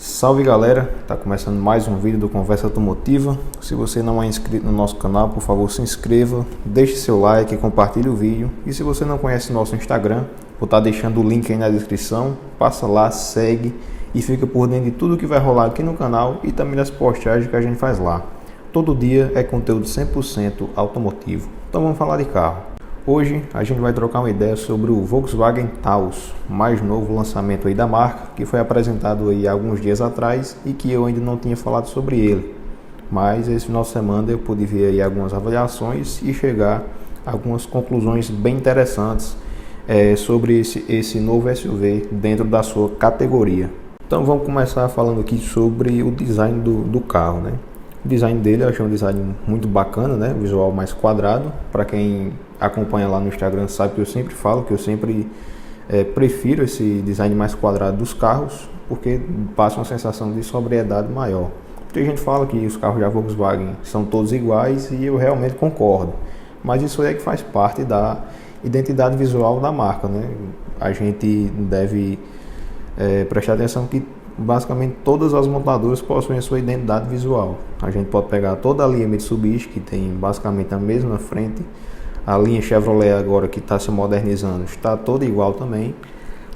Salve galera, tá começando mais um vídeo do Conversa Automotiva. Se você não é inscrito no nosso canal, por favor se inscreva, deixe seu like e compartilhe o vídeo. E se você não conhece nosso Instagram, vou estar deixando o link aí na descrição, passa lá, segue e fica por dentro de tudo que vai rolar aqui no canal e também das postagens que a gente faz lá. Todo dia é conteúdo 100% automotivo. Então vamos falar de carro. Hoje a gente vai trocar uma ideia sobre o Volkswagen Taos, mais novo lançamento aí da marca, que foi apresentado aí alguns dias atrás e que eu ainda não tinha falado sobre ele. Mas esse final de semana eu pude ver aí algumas avaliações e chegar a algumas conclusões bem interessantes sobre esse novo SUV dentro da sua categoria. Então vamos começar falando aqui sobre o design do carro, né? O design dele eu achei um design muito bacana, né? Visual mais quadrado. Para quem acompanha lá no Instagram sabe que eu sempre falo que eu sempre prefiro esse design mais quadrado dos carros, porque passa uma sensação de sobriedade maior. Muita gente fala que os carros da Volkswagen são todos iguais e eu realmente concordo, mas isso aí é que faz parte da identidade visual da marca, né? A gente deve prestar atenção que basicamente todas as montadoras possuem a sua identidade visual. A gente pode pegar toda a linha Mitsubishi, que tem basicamente a mesma frente. A linha Chevrolet agora, que está se modernizando, está toda igual também.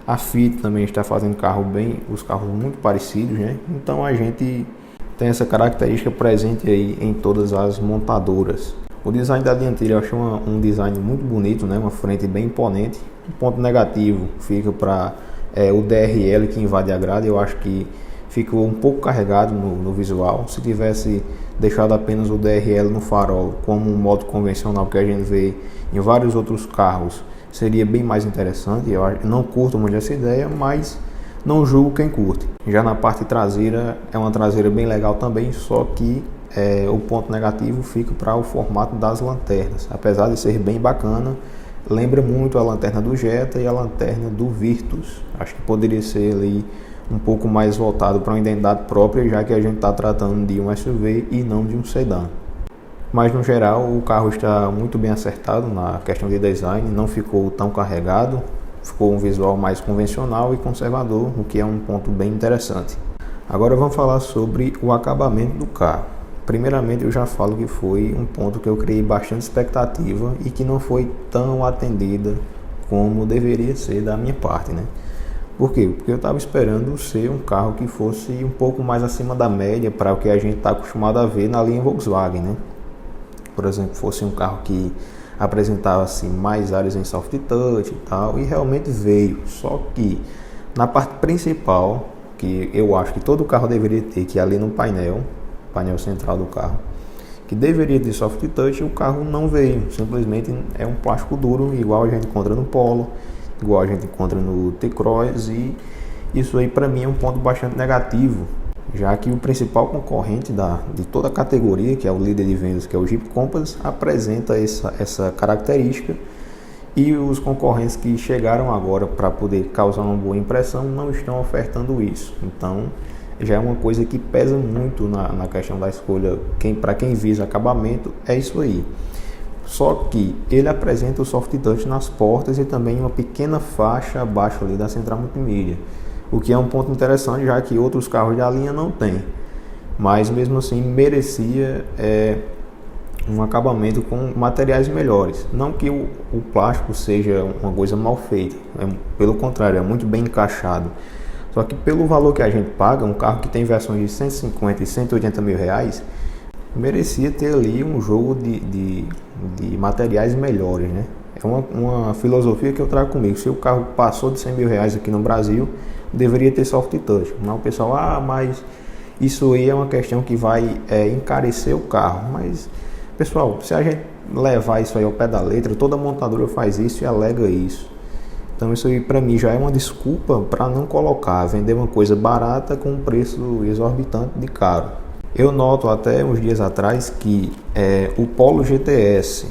A Fiat também está fazendo os carros muito parecidos, né? Então a gente tem essa característica presente aí em todas as montadoras. O design da dianteira eu acho um design muito bonito, né? Uma frente bem imponente. O ponto negativo fica para o DRL que invade a grade. Eu acho que ficou um pouco carregado no visual. Se tivesse deixado apenas o DRL no farol como um modo convencional que a gente vê em vários outros carros, seria bem mais interessante. Eu não curto muito essa ideia, mas não julgo quem curte. Já na parte traseira, é uma traseira bem legal também, só que o ponto negativo fica para o formato das lanternas. Apesar de ser bem bacana, lembra muito a lanterna do Jetta e a lanterna do Virtus. Acho que poderia ser ali um pouco mais voltado para uma identidade própria, já que a gente está tratando de um SUV e não de um sedã. Mas no geral o carro está muito bem acertado na questão de design, não ficou tão carregado, ficou um visual mais convencional e conservador, o que é um ponto bem interessante. Agora vamos falar sobre o acabamento do carro. Primeiramente eu já falo que foi um ponto que eu criei bastante expectativa e que não foi tão atendida como deveria ser da minha parte, né? Por quê? Porque eu estava esperando ser um carro que fosse um pouco mais acima da média para o que a gente está acostumado a ver na linha Volkswagen, né? Por exemplo, fosse um carro que apresentava assim, mais áreas em soft touch e tal, e realmente veio. Só que na parte principal, que eu acho que todo carro deveria ter, que é ali no painel central do carro, que deveria ter soft touch, o carro não veio. Simplesmente é um plástico duro, igual a gente encontra no Polo, igual a gente encontra no T-Cross, e isso aí para mim é um ponto bastante negativo, já que o principal concorrente de toda a categoria, que é o líder de vendas, que é o Jeep Compass, apresenta essa característica, e os concorrentes que chegaram agora para poder causar uma boa impressão não estão ofertando isso. Então já é uma coisa que pesa muito na questão da escolha. Para quem visa acabamento, é isso aí. Só que ele apresenta o soft touch nas portas e também uma pequena faixa abaixo ali da central multimídia, o que é um ponto interessante, já que outros carros da linha não tem. Mas mesmo assim merecia um acabamento com materiais melhores. Não que o plástico seja uma coisa mal feita, pelo contrário, é muito bem encaixado. Só que pelo valor que a gente paga, um carro que tem versões de 150 e 180 mil reais, merecia ter ali um jogo de materiais melhores, né? É uma filosofia que eu trago comigo. Se o carro passou de 100 mil reais aqui no Brasil, deveria ter soft touch. Mas o pessoal, mas isso aí é uma questão que vai encarecer o carro. Mas, pessoal, se a gente levar isso aí ao pé da letra, toda montadora faz isso e alega isso. Então isso aí para mim já é uma desculpa para não vender uma coisa barata com um preço exorbitante de caro. Eu noto até uns dias atrás que o Polo GTS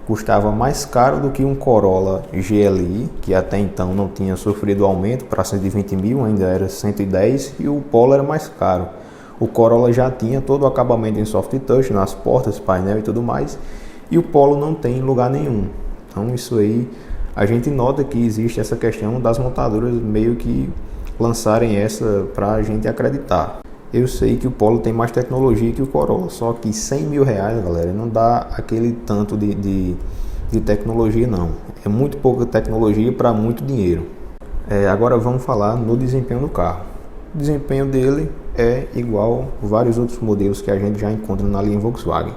custava mais caro do que um Corolla GLI, que até então não tinha sofrido aumento para 120 mil, ainda era 110, e o Polo era mais caro. O Corolla já tinha todo o acabamento em soft touch, nas portas, painel e tudo mais, e o Polo não tem em lugar nenhum. Então isso aí, a gente nota que existe essa questão das montadoras meio que lançarem essa para a gente acreditar. Eu sei que o Polo tem mais tecnologia que o Corolla, só que 100 mil reais, galera, não dá aquele tanto de tecnologia não. É muito pouca tecnologia para muito dinheiro. Agora vamos falar no desempenho do carro. O desempenho dele é igual a vários outros modelos que a gente já encontra na linha Volkswagen.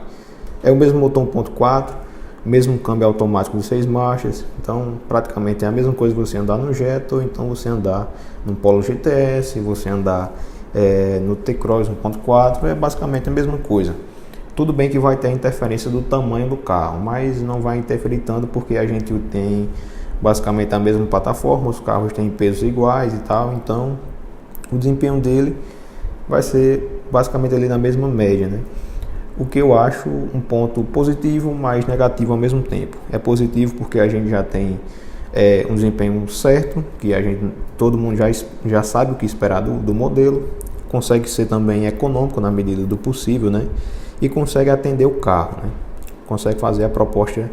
É o mesmo motor 1.4, mesmo câmbio automático de 6 marchas, então praticamente é a mesma coisa você andar no Jetta ou então você andar no Polo GTS, você andar no T-Cross 1.4, é basicamente a mesma coisa. Tudo bem que vai ter a interferência do tamanho do carro, mas não vai interferir tanto porque a gente tem basicamente a mesma plataforma, os carros têm pesos iguais e tal, então o desempenho dele vai ser basicamente ali na mesma média, né? O que eu acho um ponto positivo, mas negativo ao mesmo tempo. É positivo porque a gente já tem um desempenho certo, que todo mundo já sabe o que esperar do modelo, consegue ser também econômico na medida do possível, né? E consegue atender o carro, né? Consegue fazer a proposta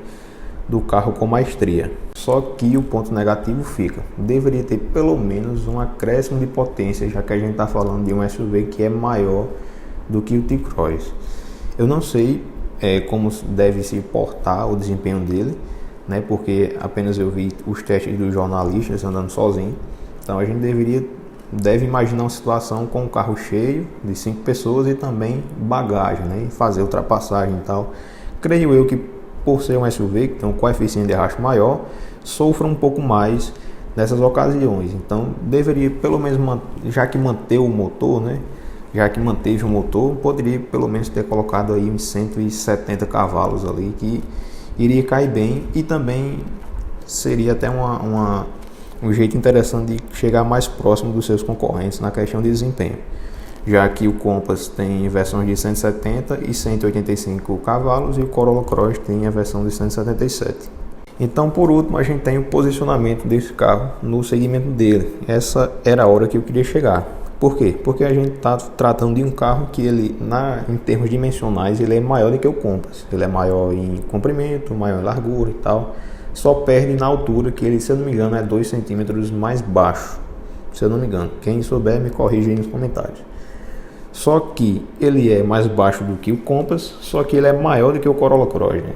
do carro com maestria. Só que o ponto negativo fica, deveria ter pelo menos um acréscimo de potência, já que a gente está falando de um SUV que é maior do que o T-Cross. Eu não sei como deve se portar o desempenho dele, né? Porque apenas eu vi os testes dos jornalistas andando sozinho. Então a gente deve imaginar uma situação com um carro cheio de 5 pessoas e também bagagem, né? E fazer ultrapassagem e tal. Creio eu que por ser um SUV que tem um coeficiente de arrasto maior, sofra um pouco mais nessas ocasiões. Então deveria pelo menos, já que manteve o motor, né? Já que manteve o motor, poderia pelo menos ter colocado aí uns 170 cavalos ali, que iria cair bem e também seria até um jeito interessante de chegar mais próximo dos seus concorrentes na questão de desempenho, já que o Compass tem versões de 170 e 185 cavalos e o Corolla Cross tem a versão de 177. Então, por último, a gente tem o posicionamento desse carro no segmento dele. Essa era a hora que eu queria chegar. Por quê? Porque a gente está tratando de um carro que ele, em termos dimensionais, ele é maior do que o Compass. Ele é maior em comprimento, maior em largura e tal. Só perde na altura, que ele, se eu não me engano, é 2 centímetros mais baixo. Se eu não me engano. Quem souber, me corrige aí nos comentários. Só que ele é mais baixo do que o Compass, só que ele é maior do que o Corolla Cross, né?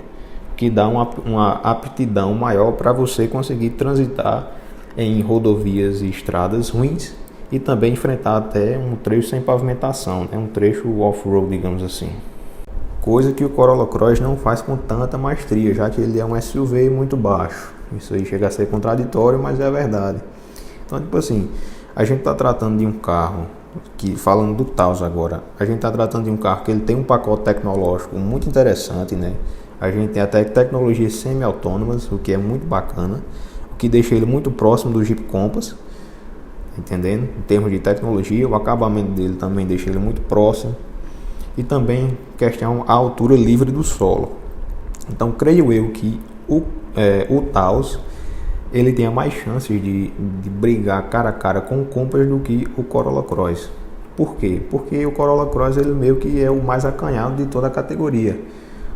Que dá uma aptidão maior para você conseguir transitar em rodovias e estradas ruins e também enfrentar até um trecho sem pavimentação, né? Um trecho off-road, digamos assim. Coisa que o Corolla Cross não faz com tanta maestria, já que ele é um SUV muito baixo. Isso aí chega a ser contraditório, mas é a verdade. Então, tipo assim, a gente está tratando de um carro que, falando do Taos agora, a gente está tratando de um carro que ele tem um pacote tecnológico muito interessante, né? A gente tem até tecnologias semi-autônomas, o que é muito bacana, o que deixa ele muito próximo do Jeep Compass, entendendo? Em termos de tecnologia, o acabamento dele também deixa ele muito próximo, e também questão a altura livre do solo. Então, creio eu que o Taos ele tenha mais chances de brigar cara a cara com o Compass do que o Corolla Cross. Por quê? Porque o Corolla Cross ele meio que é o mais acanhado de toda a categoria.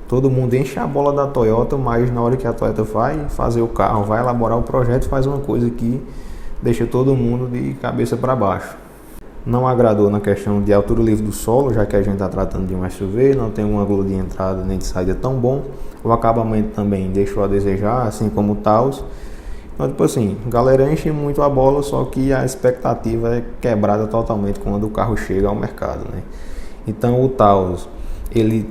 Todo mundo enche a bola da Toyota, mas na hora que a Toyota vai fazer o carro, vai elaborar o projeto, faz uma coisa que deixa todo mundo de cabeça para baixo. Não agradou na questão de altura livre do solo, já que a gente está tratando de um SUV, não tem um ângulo de entrada nem de saída tão bom. O acabamento também deixou a desejar, assim como o Taos. Então, tipo assim, a galera enche muito a bola, só que a expectativa é quebrada totalmente quando o carro chega ao mercado, né? Então o Taos, ele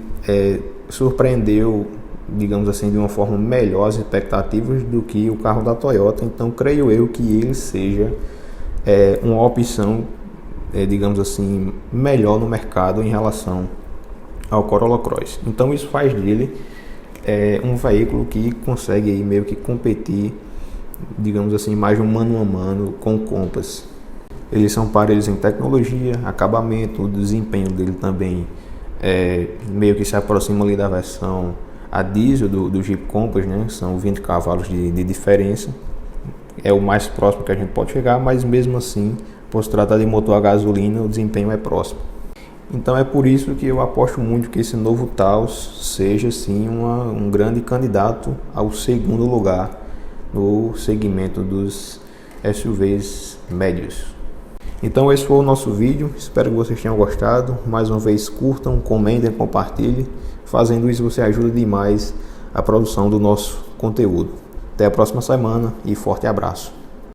surpreendeu, digamos assim, de uma forma melhor as expectativas do que o carro da Toyota. Então creio eu que ele seja uma opção, digamos assim, melhor no mercado em relação ao Corolla Cross. Então isso faz dele um veículo que consegue aí meio que competir, digamos assim, mais um mano a mano com o Compass. Eles são parelhos em tecnologia, acabamento, o desempenho dele também meio que se aproxima ali da versão a diesel do Jeep Compass, né? São 20 cavalos de diferença. É o mais próximo que a gente pode chegar, mas mesmo assim, por se tratar de motor a gasolina, o desempenho é próximo. Então é por isso que eu aposto muito que esse novo Taos seja sim um grande candidato ao segundo lugar no segmento dos SUVs médios. Então esse foi o nosso vídeo, espero que vocês tenham gostado. Mais uma vez, curtam, comentem, compartilhem. Fazendo isso você ajuda demais a produção do nosso conteúdo. Até a próxima semana e forte abraço.